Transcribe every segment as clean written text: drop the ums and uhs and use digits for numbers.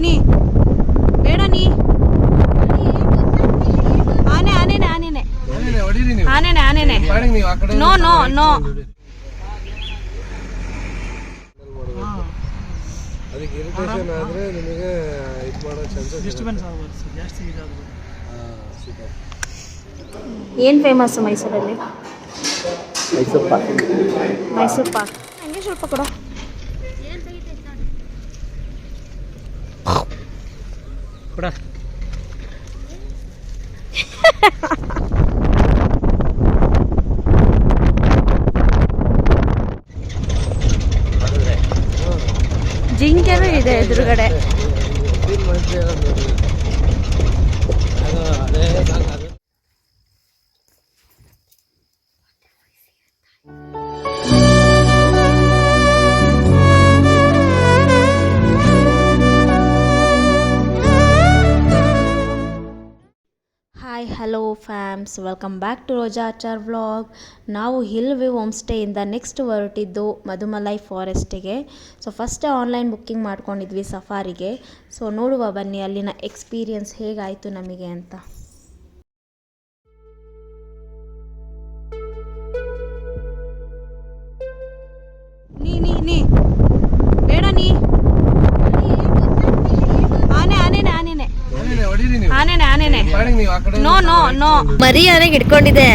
ನೀ ಬೇಡ ನೀ ಆನೆ ಆನೆನೆ ಆನೆನೆ ಆನೆನೆ ಆನೆನೆ ನೋ ನೋ ನೋ ಅದಕ್ಕೆ ಇರಿಟೇಷನ್ ಆದರೆ ನಿಮಗೆ ಇದು ಮಾಡೋ ಚಾನ್ಸಸ್ ಡಿಸ್ಟರ್ಬೆನ್ಸ್ ಆಗ್ಬೋದು ಸರ್, ಜಾಸ್ತಿ ಇದಾಗ್ಬೋದು. ಏನು ಫೇಮಸ್ಸು ಮೈಸೂರಲ್ಲಿ? ಮೈಸೂರು ಪಾಕ್. ಮೈಸೂರು ಪಾಕ್ ಹಂಗೆ ಸ್ವಲ್ಪ ಕೊಡ. ಕೊಡ. ಜಿಂಕೆನೂ ಇದೆ ಎದುರುಗಡೆ. Hi hello fams, welcome back to Roja Achar vlog. ನಾವು ಹಿಲ್ ವ್ಯೂ ಹೋಮ್ ಸ್ಟೇಯಿಂದ ನೆಕ್ಸ್ಟ್ ಹೊರಟಿದ್ದು ಮಧುಮಲೈ ಫಾರೆಸ್ಟಿಗೆ. ಸೊ ಫಸ್ಟ್ ಆನ್ಲೈನ್ ಬುಕ್ಕಿಂಗ್ ಮಾಡ್ಕೊಂಡಿದ್ವಿ ಸಫಾರಿಗೆ. ಸೊ ನೋಡುವ ಬನ್ನಿ ಅಲ್ಲಿನ ಎಕ್ಸ್ಪೀರಿಯನ್ಸ್ ಹೇಗಾಯಿತು ನಮಗೆ ಅಂತ. ನೀ ನೀ ನೀ ಬೇಡ ನೀ ಆನೆ ಆನೆನೆ ಆನೆನೆ ಆನೆನೆ ಆನೆನೆ ನೋ ನೋ ನೋ ಮರಿ ಆನೆಗೆ ಹಿಡ್ಕೊಂಡಿದೆ.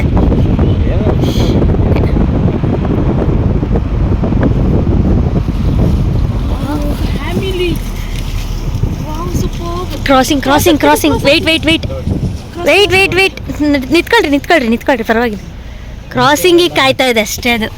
Crossing crossing crossing wait wait wait wait wait wait ನಿಂತ್ಕೊಳ್ರಿ ನಿಂತ್ಕೊಳ್ರಿ ನಿಂತ್ಕೊಳ್ರಿ ಪರವಾಗಿಲ್ಲ. ಕ್ರಾಸಿಂಗಿಗೆ ಕಾಯ್ತಾ ಇದೆ ಅಷ್ಟೇ ಅದು.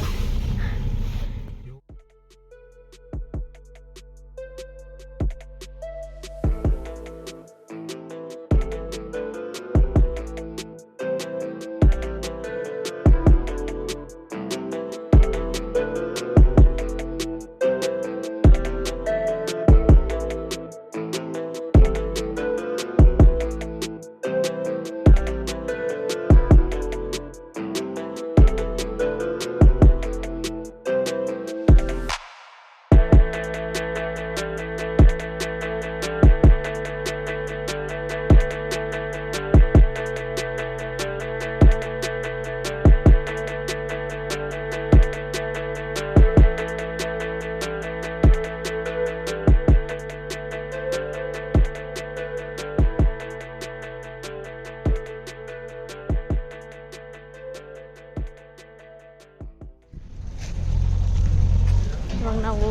ಇವಾಗ ನಾವು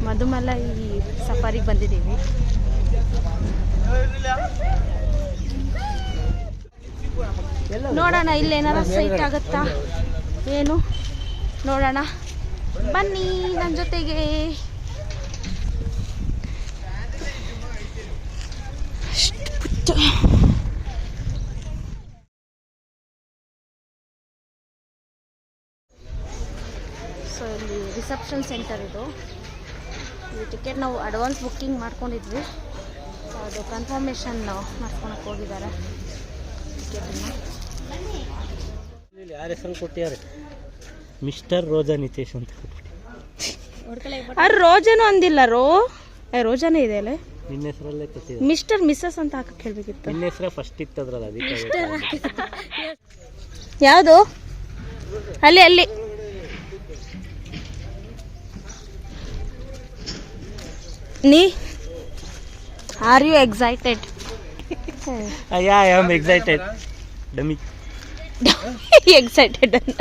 ಮಧುಮಲೈ ಸಫಾರಿಗೆ ಬಂದಿದ್ದೀವಿ. ನೋಡೋಣ ಇಲ್ಲಿ ಏನಾರ ಸೈಟ್ ಆಗುತ್ತಾ ಏನು ನೋಡೋಣ ಬನ್ನಿ ನನ್ನ ಜೊತೆಗೆ. ಸೊ ಇಲ್ಲಿ ರಿಸೆಪ್ಷನ್ ಸೆಂಟರ್ ಇದು. ಈ ಟಿಕೆಟ್ ನಾವು ಅಡ್ವಾನ್ಸ್ ಬುಕ್ಕಿಂಗ್ ಮಾಡ್ಕೊಂಡಿದ್ವಿ. ಸೊ ಅದು ಕನ್ಫರ್ಮೇಷನ್ ಮಾಡ್ಕೊಳಕ್ಕೆ ಹೋಗಿದ್ದಾರೆ ಟಿಕೆಟನ್ನು. ಯಾರ ಹೆಸರು ಕೊಟ್ಟಿದ್ದಾರೆ? ಮಿಸ್ಟರ್ ರೋಜಾ ನಿತೇಶ್ ಅಂತ. ಅದು ರೋಜಾನು ಅಂದಿಲ್ಲ. ರೋಜಾನೇ ಇದೆ ಅಲ್ಲೇ. ನಿನ್ನ ಹೆಸರಲ್ಲೇ ಕೊಟ್ಟಿದ್ದಾರೆ. ಮಿಸ್ಟರ್ ಮಿಸ್ಸಸ್ ಅಂತ ಹಾಕಕ್ಕೆ ಹೇಳ್ಬೇಕಿತ್ತು. ನಿನ್ನ ಹೆಸರೇ ಫಸ್ಟ್ ಇತ್ತು ಅದ್ರಲ್ಲ, ಅದಕ್ಕೆ. ಯಾವುದು? ಅಲ್ಲಿ ಅಲ್ಲಿ ನೀ are you excited? Yeah, I am excited. Dummy. Excited ಅಂತ.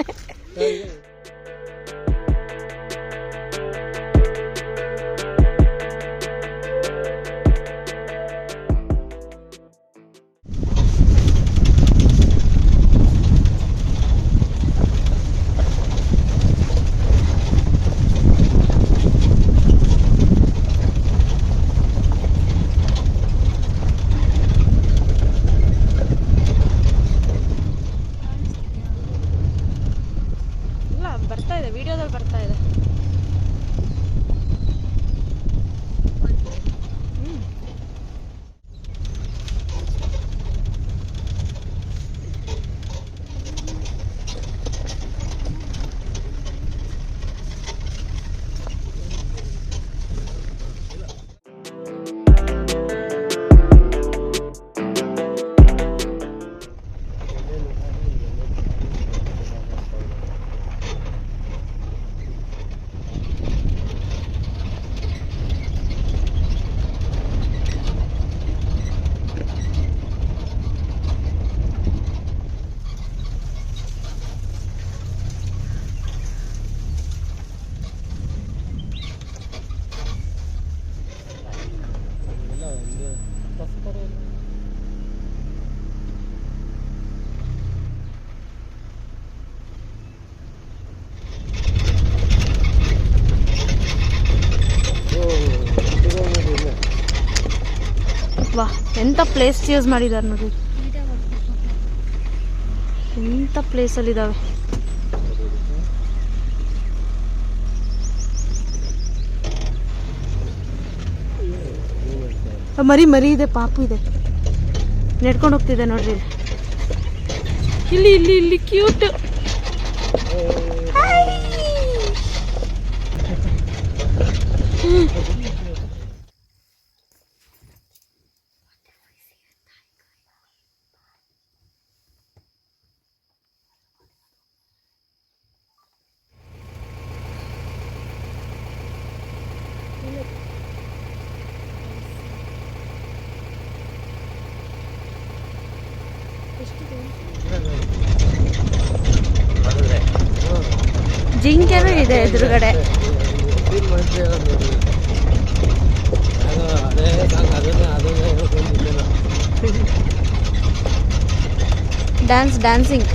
ವಾ ಎಂಥ ಪ್ಲೇಸ್ ಯೂಸ್ ಮಾಡಿದ್ದಾರೆ ನೋಡಿ, ಎಂಥ ಪ್ಲೇಸಲ್ಲಿದ್ದಾವೆ. ಮರಿ ಮರಿ ಇದೆ, ಪಾಪು ಇದೆ, ನೆಡ್ಕೊಂಡು ಹೋಗ್ತಿದೆ ನೋಡ್ರಿ. ಇಲ್ಲಿ ಇಲ್ಲಿ ಇಲ್ಲಿ ಕ್ಯೂಟ್. ಜಿಂಕೆನೂ ಇದೆ ಎದುರುಗಡೆ. ಡ್ಯಾನ್ಸಿಂಗ್.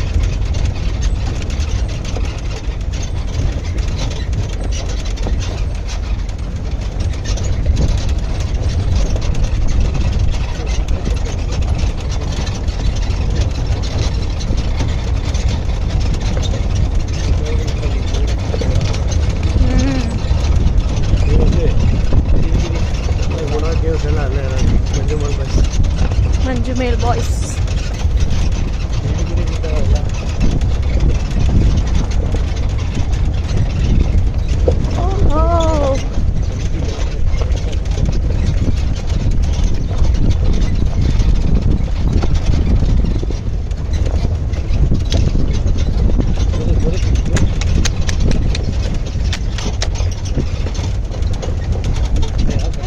ಮಂಜುಮೇಲ್ ಬಾಯ್ಸ್.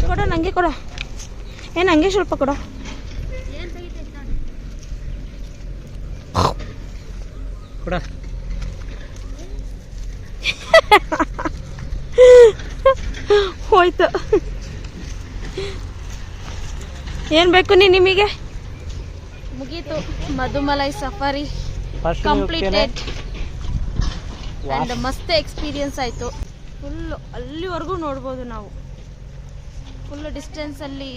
ಕೊಡ ನಂಗೆ, ಕೊಡ ಏನು ಹಂಗೆ ಸ್ವಲ್ಪ ಕೊಡ. ಕೊಡ. ಹೋಯ್ತು. ಏನು ಬೇಕು ನಿಮಗೆ? ಮುಗೀತು. ಮಧುಮಲೈ ಸಫಾರಿ ಕಂಪ್ಲೀಟೆಡ್ ಆ್ಯಂಡ್ ಮಸ್ತ್ ಎಕ್ಸ್ಪೀರಿಯನ್ಸ್ ಆಯಿತು. ಫುಲ್ಲು ಅಲ್ಲಿವರೆಗೂ ನೋಡ್ಬೋದು ನಾವು. ಫುಲ್ಲು ಡಿಸ್ಟೆನ್ಸಲ್ಲಿ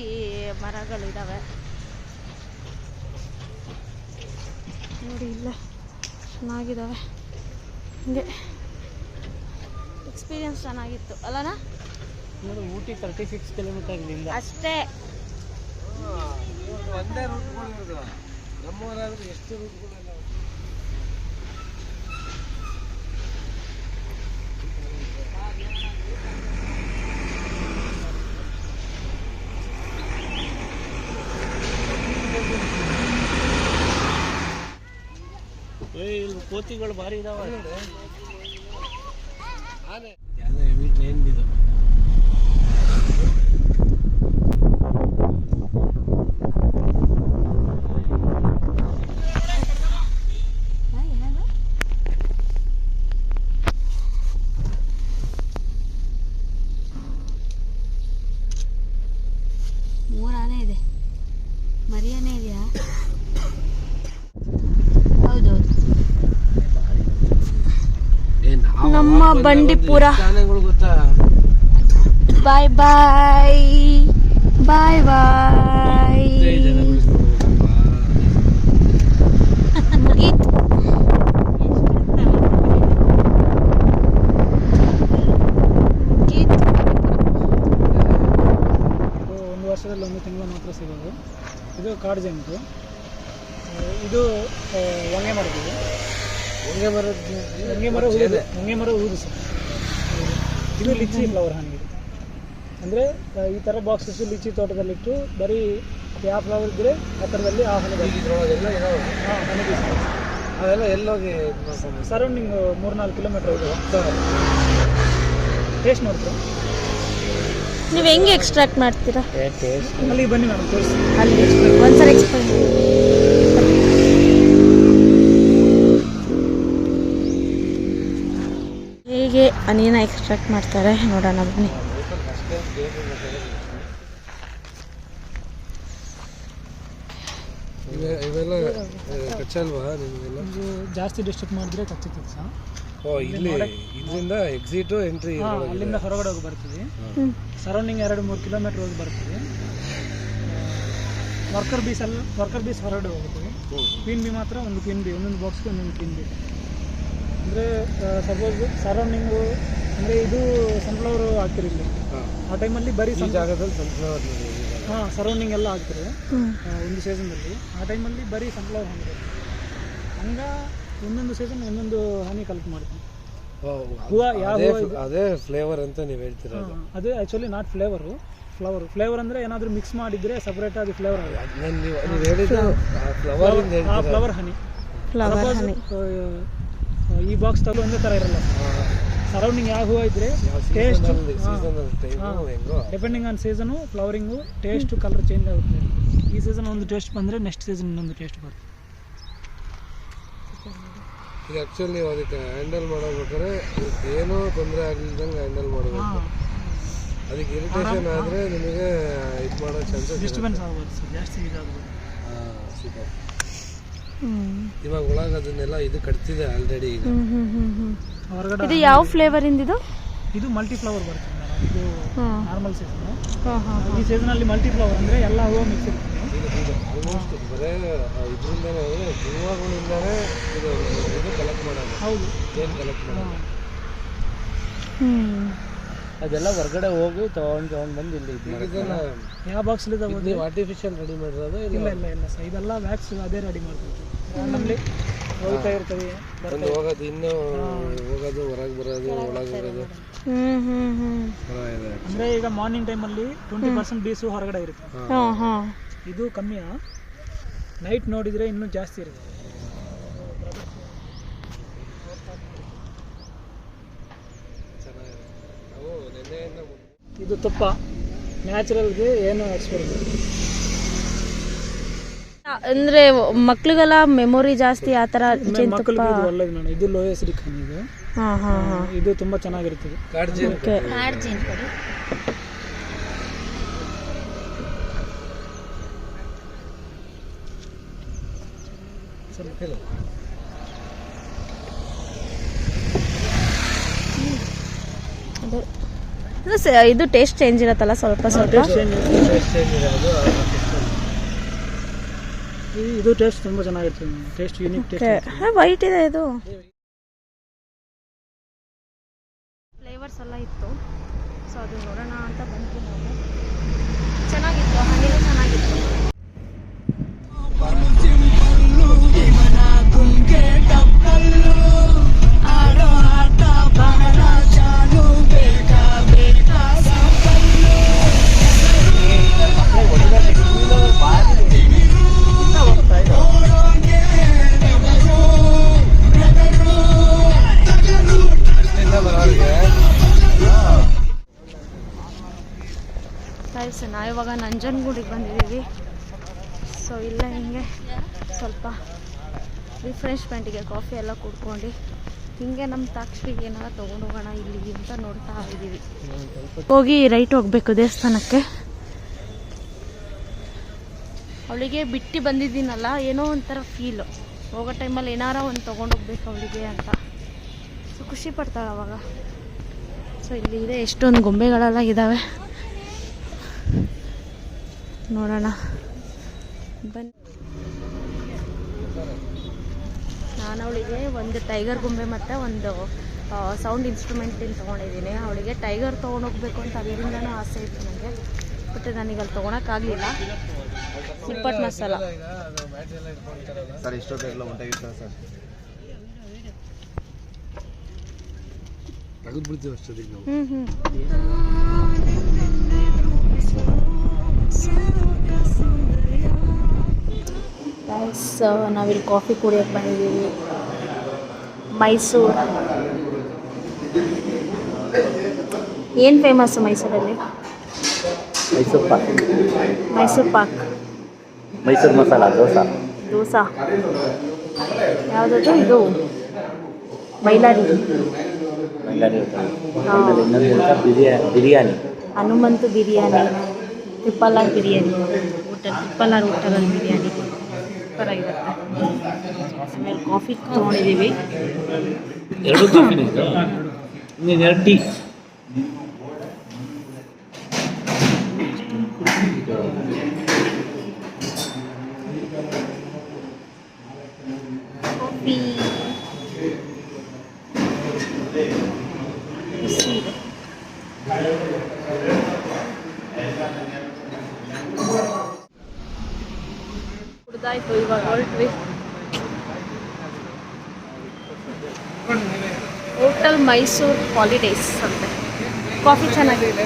ಮರಗಳಿದ್ದಾವೆ ನೋಡಿ, ಇಲ್ಲ ಚೆನ್ನಾಗಿದ್ದಾವೆ. ಹಂಗೆ ಎಕ್ಸ್ಪೀರಿಯನ್ಸ್ ಚೆನ್ನಾಗಿತ್ತು ಅಲ್ಲನಾ? ನೋಡಿ ಊಟಿ 36 ಕಿಲೋಮೀಟರ್ ಇಲ್ಲಿಂದ ಅಷ್ಟೇ. ಒಂದೇ ರೂಟ್ಗಳು, ನಮ್ಮೂರಾದ್ರೆ ಎಷ್ಟು ರೂಟ್ಗಳೆಲ್ಲ. ಇಲ್ಲಿ ಕೋತಿಗಳು ಭಾರಿ ಇದಾವೆ. ಹೆವಿ ಟ್ರೈನ್ ಇದು. ಮೂರಾನೆ ಇದೆ, ಮರಿಯಾನೆ ಇದೆಯಾ? ಹೌದೌದು. ನಮ್ಮ ಬಂಡೀಪುರ. ಗೊತ್ತಾ? ಬಾಯ್ ಬಾಯ್ ಬಾಯ್ ಬಾಯ್. ಮುಗೀತು. ಒಂದು ವರ್ಷದಲ್ಲಿ 1 ತಿಂಗಳು ಮಾತ್ರ ಸಿಗೋದು. ಇದು ಕಾಡು ಜಂತು. ಇದು ಹೊಂಗೆ ಮರದ್ದು. ಹೊಂಗೆ ಮರ ಊದು ಸರ್. ಇದು ಲಿಚ್ಚಿ ಫ್ಲವರ್ ಹಣ್ಣು. ಅಂದರೆ ಈ ಥರ ಬಾಕ್ಸಸ್ಸು ಲಿಚ್ಚಿ ತೋಟದಲ್ಲಿಟ್ಟು ಬರೀ ಯಾವ ಫ್ಲವರ್ ಇದ್ದರೆ ಆ ಥರದಲ್ಲಿ ಆ ಹಣ್ಣು ಹಣ್ಣು ಅದೆಲ್ಲ ಎಲ್ಲೋಗಿ ಸರೌಂಡಿಂಗ್ 3-4 ಕಿಲೋಮೀಟರ್ ಇದೆ. ಟೇಸ್ಟ್ ನೋಡ್ತೀರಾ? ನೀವು ಹೆಂಗೆ ಎಕ್ಸ್ಟ್ರಾಕ್ಟ್ ಮಾಡ್ತೀರಾ? ಅಲ್ಲಿ ಬನ್ನಿ ಮೇಡಮ್ ತೋರಿಸಿ. ಅಲ್ಲಿ ಒಂದ್ಸರಿ ಎಕ್ಸ್ಪ್ಲೈನ್. ಹೇಗೆ ಹನಿನ ಎಕ್ಸ್ಟ್ರಾಕ್ಟ್ ಮಾಡ್ತಾರೆ ನೋಡೋಣ ಬನ್ನಿ. ಇವೆಲ್ಲ ಕಚ್ಚಲ್ವಾ ನಿಮಗೆಲ್ಲ? ಜಾಸ್ತಿ ಡಿಸ್ಟ್ರಿಕ್ಟ್ ಮಾಡಿದ್ರೆ ಕಚ್ಚುತ್ತೆ ಸರ್. ಇಲ್ಲಿ ಇದರಿಂದ ಎಕ್ಸಿಟ್ ಎಂಟ್ರಿ ಅಲ್ಲಿಂದ ಹೊರಗಡೆ ಹೋಗಿ ಬರ್ತೀವಿ. ಸರೌಂಡಿಂಗ್ 2-3 ಕಿಲೋಮೀಟರ್ ಹೋಗಿ ಬರ್ತೀವಿ. ವರ್ಕರ್ ಬೀಸ್ ಹೊರಗಡೆ ಹೋಗುತ್ತದೆ. ಕ್ವೀನ್ ಬಿ ಮಾತ್ರ ಒಂದು ಕ್ವೀನ್ ಬಿ, ಒಂದೊಂದು ಬಾಕ್ಸ್ಗೆ ಒಂದೊಂದು ಕ್ವೀನ್ ಬಿ. ಅಂದರೆ ಸಪೋಸ್ ಸರೌಂಡಿಂಗು ಅಂದರೆ ಇದು ಸನ್ಫ್ಲವರು ಹಾಕ್ತಿರಿಲ್ಲ ಆ ಟೈಮಲ್ಲಿ ಬರೀ ಜಾಗದಲ್ಲಿ ಸನ್ಫ್ಲವರ್ ಹಾಂ ಸರೌಂಡಿಂಗ್ ಎಲ್ಲ ಹಾಕ್ತಾರೆ ಒಂದು ಸೀಸನ್ನಲ್ಲಿ. ಆ ಟೈಮಲ್ಲಿ ಬರೀ ಸನ್ಫ್ಲವರ್ ಹಣ್ಣು ಹಂಗೆ ಒಂದೊಂದು ಸೀಸನ್ ಒಂದೊಂದು ಹನಿ ಕಲೆಕ್ಟ್ ಮಾಡ್ತೀವಿ. ಹೂವು ಯಾವ ಅದೇ ಫ್ಲೇವರ್ ಅಂತ ನೀವು ಹೇಳ್ತೀರಾ? ಅದು ಆ್ಯಕ್ಚುಲಿ ನಾಟ್ ಫ್ಲೇವರ್ ಅಂದರೆ ಏನಾದರೂ ಮಿಕ್ಸ್ ಮಾಡಿದರೆ ಸಪ್ರೇಟ್ ಅದು ಫ್ಲೇವರ್ ಆಗುತ್ತೆ. ನೀವು ಹೇಳಿದ್ದು ಫ್ಲವರ್ ಹನಿ. ಈ ಬಾಕ್ಸ್ ತಗೊಳ್ಳೋ ಒಂದೇ ಥರ ಇರಲ್ಲ. ಸರೌಂಡಿಂಗ್ ಯಾವ ಹೂವು ಇದ್ದರೆ taste depending on season flowering taste colour change ಆಗುತ್ತೆ. ಈ ಸೀಸನ್ ಒಂದು ಟೇಸ್ಟ್ ಬಂದರೆ ನೆಕ್ಸ್ಟ್ ಸೀಸನ್ ಇನ್ನೊಂದು ಟೇಸ್ಟ್ ಬರುತ್ತೆ. ಈಗ ಆ್ಯಕ್ಚುಲಿ ನೀವು ಅದಕ್ಕೆ ಹ್ಯಾಂಡಲ್ ಮಾಡೋಬೇಕಾದ್ರೆ ಏನೂ ತೊಂದರೆ ಆಗಲಿದ್ದಂಗೆ ಹ್ಯಾಂಡಲ್ ಮಾಡಬೇಕು. ಅದಕ್ಕೆ ಇರಿಟೇಷನ್ ಆದರೆ ನಿಮಗೆ ಇದು ಮಾಡೋ ಚಾನ್ಸಸ್ ಡಿಸ್ಟರ್ಬೆನ್ಸ್ ಆಗ್ಬೋದು ಸರ್, ಜಾಸ್ತಿ ಇದಾಗ್ಬೋದು. ಸೂಪರ್. ಇವಾಗ ಒಳಗೆ ಅದನ್ನೆಲ್ಲ ಇದು ಕಟ್ತಿದೆ ಆಲ್ರೆಡಿ. ಹೊರಗಡೆ ಇದು ಯಾವ ಫ್ಲೇವರ್ ಇಂದಿದು? ಇದು ಮಲ್ಟಿ ಫ್ಲವರ್ ಬರುತ್ತೆ ಮೇಡಮ್. ಇದು ನಾರ್ಮಲ್ ಸೀಸನು. ಈ ಸೀಸನಲ್ಲಿ ಮಲ್ಟಿ ಫ್ಲವರ್ ಅಂದರೆ ಎಲ್ಲ ಹೂವು ಮಿಕ್ಸ್ ಇರುತ್ತೆ. ಆಲ್ಮೋಸ್ಟ್ ಬರೇ ಇದರಿಂದನೇ ಹೂವುಗಳಿಂದನೇ ಇದು ಕಲೆಕ್ಟ್ ಮಾಡೋದು. ಹೌದು, ಏನು ಕಲೆಕ್ಟ್ ಮಾಡೋದು ಅದೆಲ್ಲ ಹೊರಗಡೆ ಹೋಗಿ ತೊಗೊಂಡು ಬಂದು ಇಲ್ಲಿ ಇದೆಲ್ಲ ಯಾವ ಬಾಕ್ಸಲ್ಲಿ ಇದಾವೆ? ನೀವು ಆರ್ಟಿಫಿಷಿಯಲ್ ರೆಡಿ ಮಾಡಿರೋದು? ಇಲ್ಲ ಸರ್, ಇದೆಲ್ಲ ವ್ಯಾಕ್ಸ್ ಅದೇ ರೆಡಿ ಮಾಡ್ತೀವಿ. ನಮ್ಮಲ್ಲಿ ಹೋಗ್ತಾ ಇರ್ತವೆ, ಒಂದು ಹೋಗೋದು ಇನ್ನೂ ಹೋಗೋದು ಹೊರಗೆ ಬರೋದು ಒಳಗೆ ಬರೋದು. ಅಂದರೆ ಈಗ ಮಾರ್ನಿಂಗ್ ಟೈಮಲ್ಲಿ 20% ಬೀಸು ಹೊರಗಡೆ ಇರುತ್ತೆ. ಇದು ಕಮ್ಮಿಯಾ? ನೈಟ್ ನೋಡಿದರೆ ಇನ್ನೂ ಜಾಸ್ತಿ ಇರುತ್ತೆ. ಇದು ತುಪ್ಪ ನ್ಯಾಚುರಲ್ಗೆ ಏನು ಎಕ್ಸ್ಪೆರಿಮೆಂಟ್. ಅಂದರೆ ಮಕ್ಳಿಗೆಲ್ಲ ಮೆಮೊರಿ ಜಾಸ್ತಿ ಆ ಥರ ಮಕ್ಕಳಿಗೆ ಇದು ಒಳ್ಳೇದು ನೋಡಿ. ಇದು ಲೋ ಎಸಿಡಿಕ್ ಹನಿ ಇದು. ಇದು ತುಂಬ ಚೆನ್ನಾಗಿರ್ತದೆ. ಇದು ಟೇಸ್ಟ್ ಚೇಂಜ್ ಇರುತ್ತಲ್ಲ ಸ್ವಲ್ಪ ಇದು ಟೇಸ್ಟ್ ತುಂಬ ಚೆನ್ನಾಗಿರ್ತದೆ. Taste unique taste. ವೈಟ್ ಇದೆ ಇದು. ಫ್ಲೇವರ್ಸ್ ಎಲ್ಲ ಇತ್ತು, ಸೊ ಅದು ನೋಡೋಣ ಅಂತ ಬಂದ್ವಿ ನಾವು. ಚೆನ್ನಾಗಿತ್ತು, ಹಣ್ಣಿನೂ ಚೆನ್ನಾಗಿತ್ತು. ನಾವಿವಾಗ ನಂಜನಗೂಡಿಗೆ ಬಂದಿದ್ದೀವಿ. ಸೊ ಇಲ್ಲ ಹಿಂಗೆ ಸ್ವಲ್ಪ ರಿಫ್ರೆಶ್ಮೆಂಟಿಗೆ ಕಾಫಿ ಎಲ್ಲ ಕುಡ್ಕೊಂಡು ಹಿಂಗೆ ನಮ್ಮ ತಾಕ್ಷಿಗೆ ಏನಾರ ತೊಗೊಂಡು ಹೋಗೋಣ ಇಲ್ಲಿ ಅಂತ ನೋಡ್ತಾ ಇದ್ದೀವಿ. ಹೋಗಿ ರೈಟ್ ಹೋಗಬೇಕು ದೇವಸ್ಥಾನಕ್ಕೆ. ಅವಳಿಗೆ ಬಿಟ್ಟು ಬಂದಿದ್ದೀನಲ್ಲ, ಏನೋ ಒಂಥರ ಫೀಲು. ಹೋಗೋ ಟೈಮಲ್ಲಿ ಏನಾರ ಒಂದು ತೊಗೊಂಡೋಗ್ಬೇಕು ಅವಳಿಗೆ ಅಂತ. ಸೊ ಖುಷಿ ಪಡ್ತಾಳೆ ಅವಾಗ. ಸೊ ಇಲ್ಲಿ ಇದೆ, ಎಷ್ಟೊಂದು ಗೊಂಬೆಗಳೆಲ್ಲ ಇದ್ದಾವೆ, ನೋಡೋಣ ಬನ್ನಿ. ನಾನು ಅವಳಿಗೆ ಒಂದು ಟೈಗರ್ ಗೊಂಬೆ ಮತ್ತು ಒಂದು ಸೌಂಡ್ ಇನ್ಸ್ಟ್ರೂಮೆಂಟಿನ ತೊಗೊಂಡಿದ್ದೀನಿ. ಅವಳಿಗೆ ಟೈಗರ್ ತೊಗೊಂಡೋಗ್ಬೇಕು ಅಂತ ಅದರಿಂದನೂ ಆಸೆ ಇತ್ತು ನನಗೆ, ಬಟ್ ನನಗೆ ಅಲ್ಲಿ ತೊಗೊಳಕ್ಕಾಗಲಿಲ್ಲ. ನಿಪ್ಪಟ್ಟು ಮಸಾಲ ಸರ್ ಇಷ್ಟೊತ್ತೆಲ್ಲ ಉಂಟಾಗಿತ್ತು ಸರ್, ತೆಗೆದುಬಿಡ್ತೀವಿ ಅಷ್ಟೊತ್ತಿಗೆ ನಾವು. ನಾವಿಲ್ಲಿ ಕಾಫಿ ಕುಡಿಯೋಕ್ಕೆ ಬಂದಿದ್ದೀವಿ. ಮೈಸೂರು ಏನು ಫೇಮಸ್ಸು ಮೈಸೂರಲ್ಲಿ? ಮೈಸೂರು ಪಾಕ್, ಮೈಸೂರು ಪಾಕ್, ಮೈಸೂರು ಮಸಾಲ ದೋಸೆ, ಯಾವುದದು ಇದು ಬೈಲಾರಿ, biryani, Hanumanthu biryani, triple R biryani triple R ಹೋಟೆಲಲ್ಲಿ ಬಿರಿಯಾನಿ ಸೂಪರ್ ಆಗಿರುತ್ತೆ. ಆಮೇಲೆ ಕಾಫಿ ತೊಗೊಂಡಿದ್ದೀವಿ. 2 ಕಾಫಿನ ಇದು, 2 ಟೀ. ಇದಾಯಿತು, ಇವಾಗ ಹೊರಟ್ವಿ. ಹೋಟೆಲ್ ಮೈಸೂರು ಹಾಲಿಡೇಸ್ ಅಂತೆ. ಕಾಫಿ ಚೆನ್ನಾಗಿದೆ.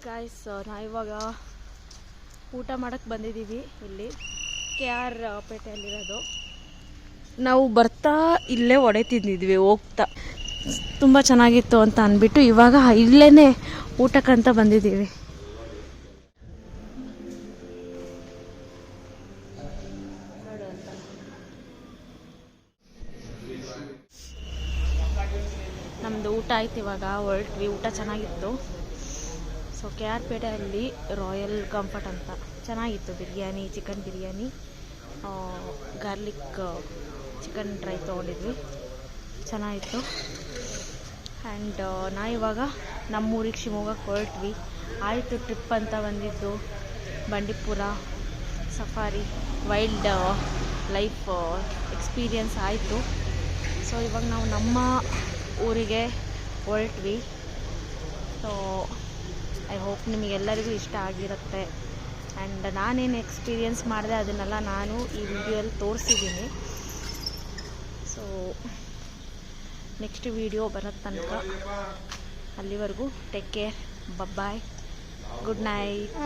ಗಾಯ್ಸ್, ನಾವಿವಾಗ ಊಟ ಮಾಡೋಕ್ಕೆ ಬಂದಿದ್ದೀವಿ. ಇಲ್ಲಿ KR ಪೇಟೆಯಲ್ಲಿರೋದು. ನಾವು ಬರ್ತಾ ಇಲ್ಲೇ ವಡೆ ತಿಂದಿದ್ವಿ, ಹೋಗ್ತಾ ತುಂಬ ಚೆನ್ನಾಗಿತ್ತು ಅಂತ ಅಂದ್ಬಿಟ್ಟು ಇವಾಗ ಇಲ್ಲೇ ಊಟಕ್ಕಂತ ಬಂದಿದ್ದೀವಿ. ನಮ್ಮದು ಊಟ ಆಯ್ತು, ಇವಾಗ ಹೊರಟ್ವಿ. ಊಟ ಚೆನ್ನಾಗಿತ್ತು. ಸೊ KR ಪೇಟೆಯಲ್ಲಿ ರಾಯಲ್ ಕಂಫರ್ಟ್ ಅಂತ ಚೆನ್ನಾಗಿತ್ತು. Biryani, chicken biryani, garlic chicken dry ತೊಗೊಂಡಿದ್ವಿ, ಚೆನ್ನಾಗಿತ್ತು. ಆ್ಯಂಡ್ ನಾ ಇವಾಗ ನಮ್ಮೂರಿಗೆ ಶಿವಮೊಗ್ಗಕ್ಕೆ ಹೊರಟ್ವಿ. ಆಯಿತು, ಟ್ರಿಪ್ ಅಂತ ಬಂದಿದ್ದು Bandipur safari wild life experience ಆಯಿತು. ಸೊ ಇವಾಗ ನಾವು ನಮ್ಮ ಊರಿಗೆ ಹೊರಟ್ವಿ. ಸೊ ಐ ಹೋಪ್ ನಿಮಗೆಲ್ಲರಿಗೂ ಇಷ್ಟ ಆಗಿರುತ್ತೆ. ಆ್ಯಂಡ್ ನಾನೇನು ಎಕ್ಸ್ಪೀರಿಯನ್ಸ್ ಮಾಡಿದೆ ಅದನ್ನೆಲ್ಲ ನಾನು ಈ ವಿಡಿಯೋಲ್ಲಿ ತೋರಿಸಿದ್ದೀನಿ. ಸೊ ನೆಕ್ಸ್ಟ್ ವಿಡಿಯೋ ಬರೋ ತನಕ ಅಲ್ಲಿವರೆಗೂ ಟೇಕ್ ಕೇರ್, ಬಾಯ್, ಗುಡ್ ನೈಟ್.